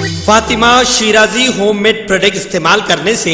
Fatima Shirazi homemade product استعمال کرنے سے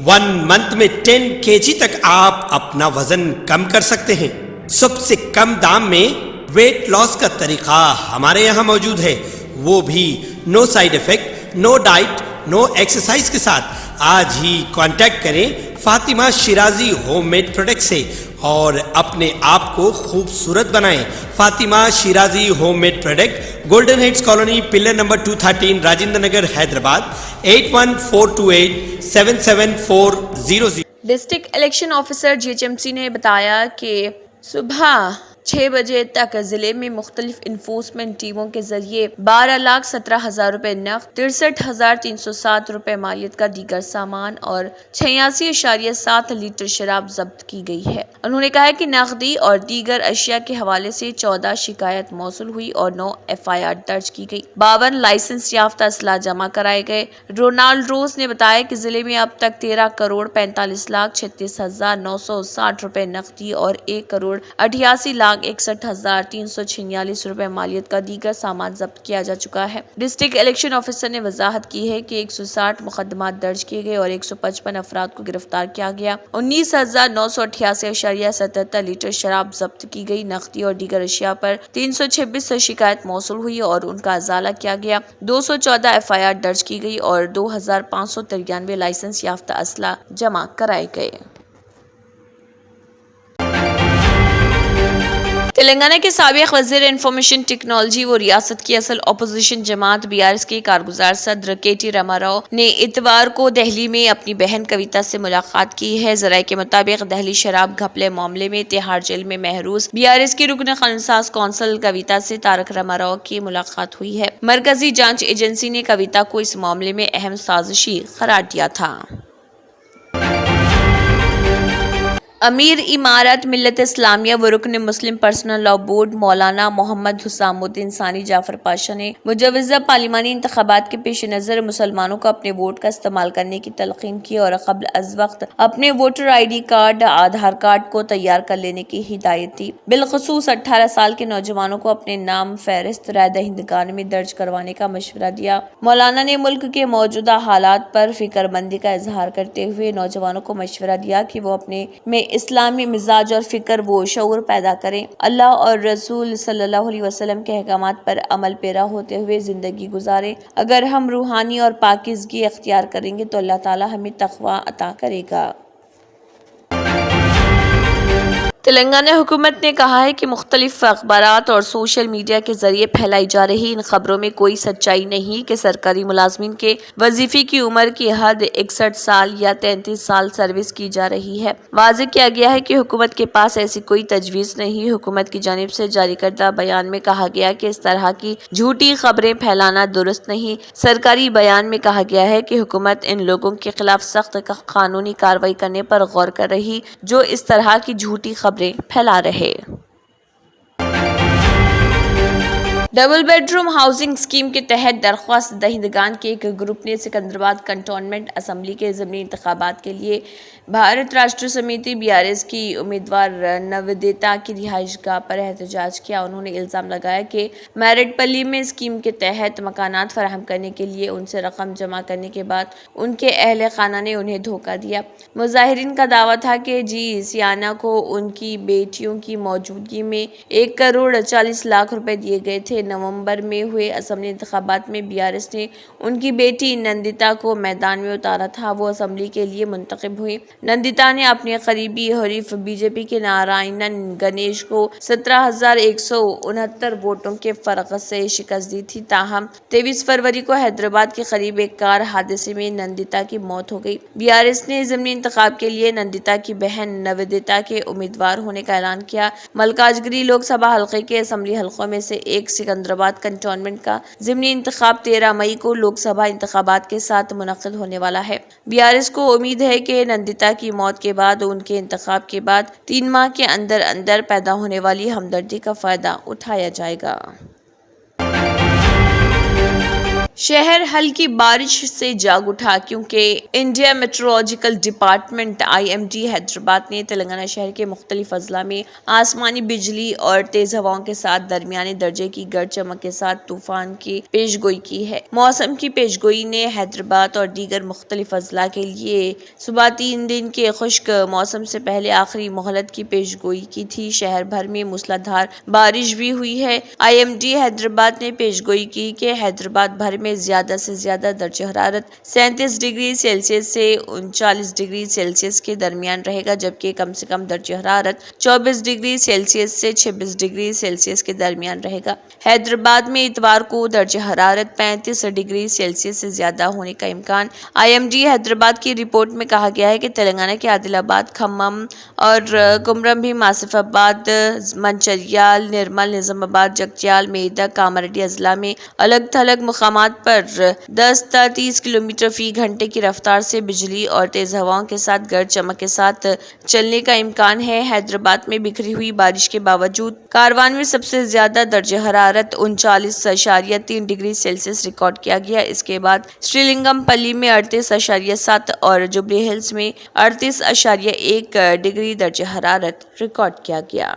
1 منتھ میں 10 kg تک آپ اپنا وزن کم کر سکتے ہیں۔ سب سے کم دام میں ویٹ لاس کا طریقہ ہمارے یہاں موجود ہے، وہ بھی no side effect, no diet, no exercise کے ساتھ۔ آج ہی کانٹیکٹ کریں Fatima Shirazi homemade product سے اور اپنے آپ کو خوبصورت بنائیں۔ Fatima Shirazi homemade product, golden heights colony, pillar number 213، Rajendra Nagar, Hyderabad, 8142877400۔ District election officer GHMC نے بتایا کہ صبح 6 بجے تک ضلع میں مختلف انفورسمنٹ ٹیموں کے ذریعے 12,17,000 روپے نقد، 63,307 روپے مالیت کا دیگر سامان اور 86.7 لیٹر شراب ضبط کی گئی ہے۔ انہوں نے کہا کہ نقدی اور دیگر اشیاء کے حوالے سے 14 شکایت موصول ہوئی اور 9 FIR درج کی گئی۔ 52 لائسنس یافتہ اسلحہ جمع کرائے گئے۔ رونالڈ روز نے بتایا کہ ضلع میں اب تک 13,45,36,960 روپے نقدی اور 1,88,61,346 روپے مالیت کا دیگر سامان ضبط کیا جا چکا ہے۔ ڈسٹرکٹ الیکشن آفیسر نے وضاحت کی ہے کہ 160 مقدمات درج کیے گئے اور 155 افراد کو گرفتار کیا گیا۔ 19,988.77 لیٹر شراب ضبط کی گئی۔ نقدی اور دیگر اشیاء پر 326 شکایت موصول ہوئی اور ان کا ازالہ کیا گیا۔ 214 FIR درج کی گئی اور 2,593 لائسنس یافتہ اسلحہ جمع کرائے گئے۔ تلنگانہ کے سابق وزیر انفارمیشن ٹیکنالوجی و ریاست کی اصل اپوزیشن جماعت BRS کے کارگزار صدر KT راما راؤ نے اتوار کو دہلی میں اپنی بہن کویتا سے ملاقات کی ہے۔ ذرائع کے مطابق دہلی شراب گھپلے معاملے میں تہاڑ جیل میں محروس BRS کی رکن قانونساز کونسل کویتا سے تارک راما راؤ کی ملاقات ہوئی ہے۔ مرکزی جانچ ایجنسی نے کویتا کو اس معاملے میں اہم سازشی قرار دیا تھا۔ امیر امارت ملت اسلامیہ و رکن مسلم پرسنل لاء بورڈ مولانا محمد حسام الدین ثانی جعفر پاشا نے مجوزہ پارلیمانی انتخابات کے پیش نظر مسلمانوں کو اپنے ووٹ کا استعمال کرنے کی تلقین کی اور قبل از وقت اپنے voter ID card, Aadhaar card کو تیار کر لینے کی ہدایت دی۔ بالخصوص 18 سال کے نوجوانوں کو اپنے نام فہرست رائے دہندگان میں درج کروانے کا مشورہ دیا۔ مولانا نے ملک کے موجودہ حالات پر فکر مندی کا اظہار کرتے ہوئے نوجوانوں کو مشورہ دیا کہ وہ اپنے میں اسلامی مزاج اور فکر و شعور پیدا کریں، اللہ اور رسول صلی اللہ علیہ وسلم کے احکامات پر عمل پیرا ہوتے ہوئے زندگی گزاریں۔ اگر ہم روحانی اور پاکیزگی اختیار کریں گے تو اللہ تعالی ہمیں تقوی عطا کرے گا۔ تلنگانہ حکومت نے کہا ہے کہ مختلف اخبارات اور سوشل میڈیا کے ذریعے پھیلائی جا رہی ان خبروں میں کوئی سچائی نہیں کہ سرکاری ملازمین کے وظیفے کی عمر کی حد 61 سال یا 33 سال سروس کی جا رہی ہے۔ واضح کیا گیا ہے کہ حکومت کے پاس ایسی کوئی تجویز نہیں۔ حکومت کی جانب سے جاری کردہ بیان میں کہا گیا کہ اس طرح کی جھوٹی خبریں پھیلانا درست نہیں۔ سرکاری بیان میں کہا گیا ہے کہ حکومت ان لوگوں کے خلاف سخت قانونی کارروائی کرنے پر غور کر رہی جو اس طرح کی جھوٹی خبریں پھیلا رہے۔ Double bed room housing scheme کے تحت درخواست دہندگان کے ایک گروپ نے سکندرآباد کنٹونمنٹ اسمبلی کے ضمنی انتخابات کے لیے بھارت راشٹر سمیتی BRS کی امیدوار نویدیتا کی رہائش گاہ پر احتجاج کیا۔ انہوں نے الزام لگایا کہ میرٹ پلی میں اسکیم کے تحت مکانات فراہم کرنے کے لیے ان سے رقم جمع کرنے کے بعد ان کے اہل خانہ نے انہیں دھوکہ دیا۔ مظاہرین کا دعویٰ تھا کہ سیانہ کو ان کی بیٹیوں کی موجودگی میں 1,40,00,000 روپے دیے گئے تھے۔ نومبر میں ہوئے اسمبلی انتخابات میں BRS نے ان کی بیٹی نندیتا کو میدان میں اتارا تھا۔ وہ اسمبلی کے لیے منتخب ہوئی۔ نندیتا نے اپنے قریبی حریف BJP کے نارائنن گنیش کو 17,169 ووٹوں کے فرق سے شکست دی تھی۔ تاہم 23 فروری کو حیدرآباد کے قریب ایک کار حادثے میں نندیتا کی موت ہو گئی۔ BRS نے ضمنی انتخاب کے لیے نندیتا کی بہن نویدیتا کے امیدوار ہونے کا اعلان کیا۔ ملکاجگری لوک سبھا حلقے کے اسمبلی حلقوں میں سے ایک سکندرآباد کنٹونمنٹ کا ضمنی انتخاب 13 مئی کو لوک سبھا انتخابات کے ساتھ منعقد ہونے والا ہے۔ BRS کو امید ہے کہ نندیتا کی موت کے بعد ان کے انتخاب کے بعد 3 ماہ کے اندر اندر پیدا ہونے والی ہمدردی کا فائدہ اٹھایا جائے گا۔ شہر ہلکی بارش سے جاگ اٹھا کیونکہ India meteorological department IMD Hyderabad نے تلنگانہ شہر کے مختلف اضلاع میں آسمانی بجلی اور تیز ہواؤں کے ساتھ درمیانے درجے کی گرج چمک کے ساتھ طوفان کی پیش گوئی کی ہے۔ موسم کی پیش گوئی نے حیدرآباد اور دیگر مختلف اضلاع کے لیے صبح 3 دن کے خشک موسم سے پہلے آخری مہلت کی پیش گوئی کی تھی۔ شہر بھر میں موسلادھار بارش بھی ہوئی ہے۔ IMD حیدرآباد نے پیش گوئی کی کہ حیدرآباد بھر میں زیادہ سے زیادہ درجہ حرارت 37 ڈگری سیلسیس سے 39 ڈگری سیلسیس کے درمیان رہے گا، جبکہ کم سے کم درجہ حرارت 24 ڈگری سیلسیس سے 26 ڈگری سیلسیس کے درمیان رہے گا۔ حیدرآباد میں اتوار کو درجہ حرارت 35 ڈگری سیلسیس سے زیادہ ہونے کا امکان۔ IMD حیدرآباد کی رپورٹ میں کہا گیا ہے کہ تلنگانہ کے عادل آباد، کھمم اور کمرم بھیم، آصف آباد، منچریال، نرمل، نظام آباد، جگتیال، میدک، کاماریڈی اضلاع میں الگ تھلگ مقامات پر 10 تا 30 کلومیٹر فی گھنٹے کی رفتار سے بجلی اور تیز ہواؤں کے ساتھ گرج چمک کے ساتھ چلنے کا امکان ہے۔ حیدرآباد میں بکھری ہوئی بارش کے باوجود کاروان میں سب سے زیادہ درجہ حرارت 39.3 ڈگری سیلسیس ریکارڈ کیا گیا۔ اس کے بعد سری لنگم پلی میں 38.7 اور جوبلی ہلز میں 38.1 ڈگری درجہ حرارت ریکارڈ کیا گیا۔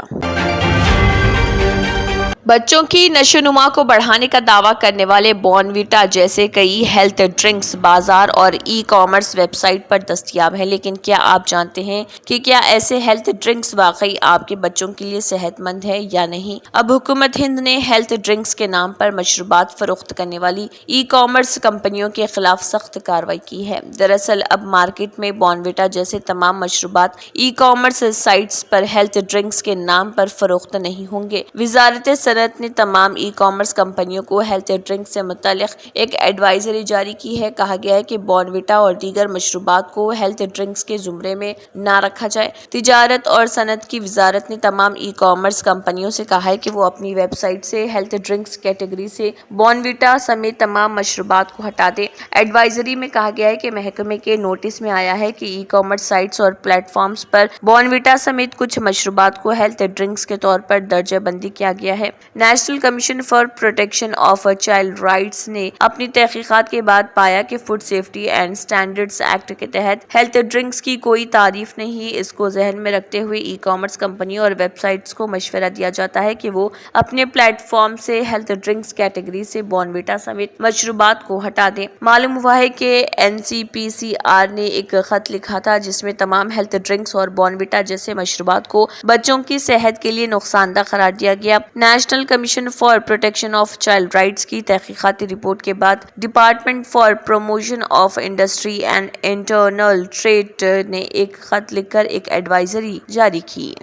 بچوں کی نشو و نما کو بڑھانے کا دعویٰ کرنے والے بورن ویٹا جیسے کئی ہیلتھ ڈرنکس بازار اور ای کامرس ویب سائٹ پر دستیاب ہیں، لیکن کیا آپ جانتے ہیں کہ کیا ایسے ہیلتھ ڈرنکس واقعی آپ کے بچوں کے لیے صحت مند ہے یا نہیں؟ اب حکومت ہند نے ہیلتھ ڈرنکس کے نام پر مشروبات فروخت کرنے والی ای کامرس کمپنیوں کے خلاف سخت کارروائی کی ہے۔ دراصل اب مارکیٹ میں بورن ویٹا جیسے تمام مشروبات ای کامرس سائٹس پر ہیلتھ ڈرنکس کے نام پر فروخت نہیں ہوں گے۔ وزارت صنعت نے تمام ای کامرس کمپنیوں کو ہیلتھ ڈرنک سے متعلق ایک ایڈوائزری جاری کی ہے۔ کہا گیا ہے کہ بورن ویٹا اور دیگر مشروبات کو ہیلتھ ڈرنکس کے زمرے میں نہ رکھا جائے۔ تجارت اور صنعت کی وزارت نے تمام ای کامرس کمپنیوں سے کہا ہے کہ وہ اپنی ویب سائٹ سے ہیلتھ ڈرنکس کیٹیگری سے بورن ویٹا سمیت تمام مشروبات کو ہٹا دیں۔ ایڈوائزری میں کہا گیا ہے کہ محکمے کے نوٹس میں آیا ہے کہ ای کامرس سائٹس اور پلیٹ فارمز پر بورن ویٹا سمیت کچھ مشروبات کو ہیلتھ ڈرنکس کے طور پر درجہ بندی کیا گیا ہے۔ National commission for protection of child rights نے اپنی تحقیقات کے بعد پایا کہ food safety and standards act کے تحت ہیلتھ ڈرنکس کی کوئی تعریف نہیں۔ اس کو ذہن میں رکھتے ہوئے ای کامرس کمپنیوں اور ویب سائٹس کو مشورہ دیا جاتا ہے کہ وہ اپنے پلیٹ فارم سے ہیلتھ ڈرنکس کیٹیگری سے بورن ویٹا سمیت مشروبات کو ہٹا دیں۔ معلوم ہوا ہے کہ NCPCR نے ایک خط لکھا تھا جس میں تمام ہیلتھ ڈرنکس اور بورن ویٹا جیسے مشروبات کو بچوں کی صحت کے لیے نقصان دہ قرار دیا گیا۔ National commission for protection of child rights کی تحقیقاتی رپورٹ کے بعد department for promotion of industry and internal trade نے ایک خط لکھ کر ایک ایڈوائزری جاری کی۔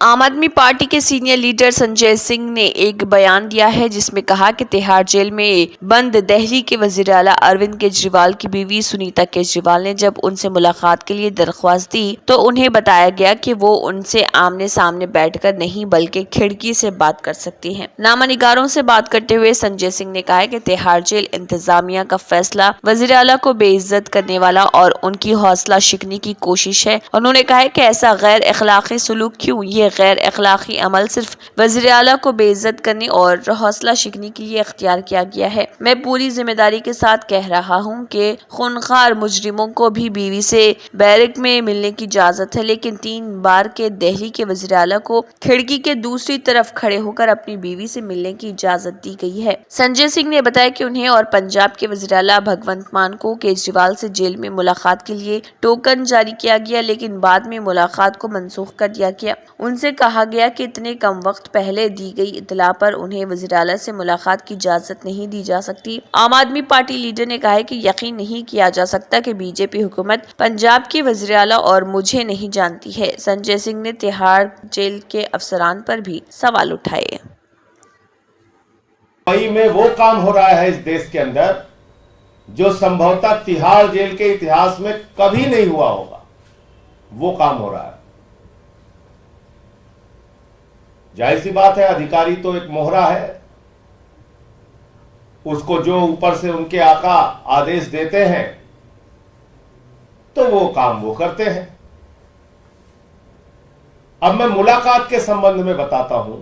عام آدمی پارٹی کے سینئر لیڈر سنجے سنگھ نے ایک بیان دیا ہے جس میں کہا کہ تہاڑ جیل میں بند دہلی کے وزیر اعلیٰ اروند کیجریوال کی بیوی سنیتا کیجریوال نے جب ان سے ملاقات کے لیے درخواست دی تو انہیں بتایا گیا کہ وہ ان سے آمنے سامنے بیٹھ کر نہیں بلکہ کھڑکی سے بات کر سکتی ہیں۔ نامہ نگاروں سے بات کرتے ہوئے سنجے سنگھ نے کہا کہ تہاڑ جیل انتظامیہ کا فیصلہ وزیر اعلیٰ کو بے عزت کرنے والا اور ان کی حوصلہ شکنی کی کوشش ہے۔ انہوں نے کہا کہ ایسا غیر اخلاقی سلوک کیوں؟ یہ غیر اخلاقی عمل صرف وزیر اعلیٰ کو بے عزت کرنے اور حوصلہ شکنی کے لیے اختیار کیا گیا ہے۔ میں پوری ذمہ داری کے ساتھ کہہ رہا ہوں کہ خونخوار مجرموں کو بھی بیوی سے بیرک میں ملنے کی اجازت ہے، لیکن 3 بار کے دہلی کے وزیر اعلیٰ کو کھڑکی کے دوسری طرف کھڑے ہو کر اپنی بیوی سے ملنے کی اجازت دی گئی ہے۔ سنجے سنگھ نے بتایا کہ انہیں اور پنجاب کے وزیر اعلیٰ بھگونت مان کو کیجریوال سے جیل میں ملاقات کے لیے ٹوکن جاری کیا گیا، لیکن بعد میں ملاقات کو منسوخ کر دیا گیا۔ ان سے کہا گیا کہ اتنے کم وقت پہلے دی گئی اطلاع پر انہیں وزیر اعلیٰ سے ملاقات کی اجازت نہیں دی جا سکتی۔ عام آدمی پارٹی لیڈر نے کہا ہے کہ یقین نہیں کیا جا سکتا کہ BJP حکومت پنجاب کے وزیر اعلیٰ اور مجھے نہیں جانتی ہے۔ سنجے سنگھ نے تہاڑ جیل کے افسران پر بھی سوال اٹھائے۔ مئی میں وہ کام ہو رہا ہے اس دیش کے اندر جو سمبھوتہ تہاڑ جیل کے اتہاس میں کبھی نہیں ہوا ہوگا، وہ کام ہو رہا ہے۔ ظاہر سی بات ہے، ادھیکاری تو ایک موہرا ہے، اس کو جو اوپر سے ان کے آقا آدیش دیتے ہیں تو وہ کام وہ کرتے ہیں۔ اب میں ملاقات کے سمبندھ میں بتاتا ہوں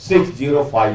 605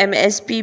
MSP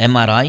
MRI,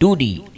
2D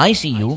ICU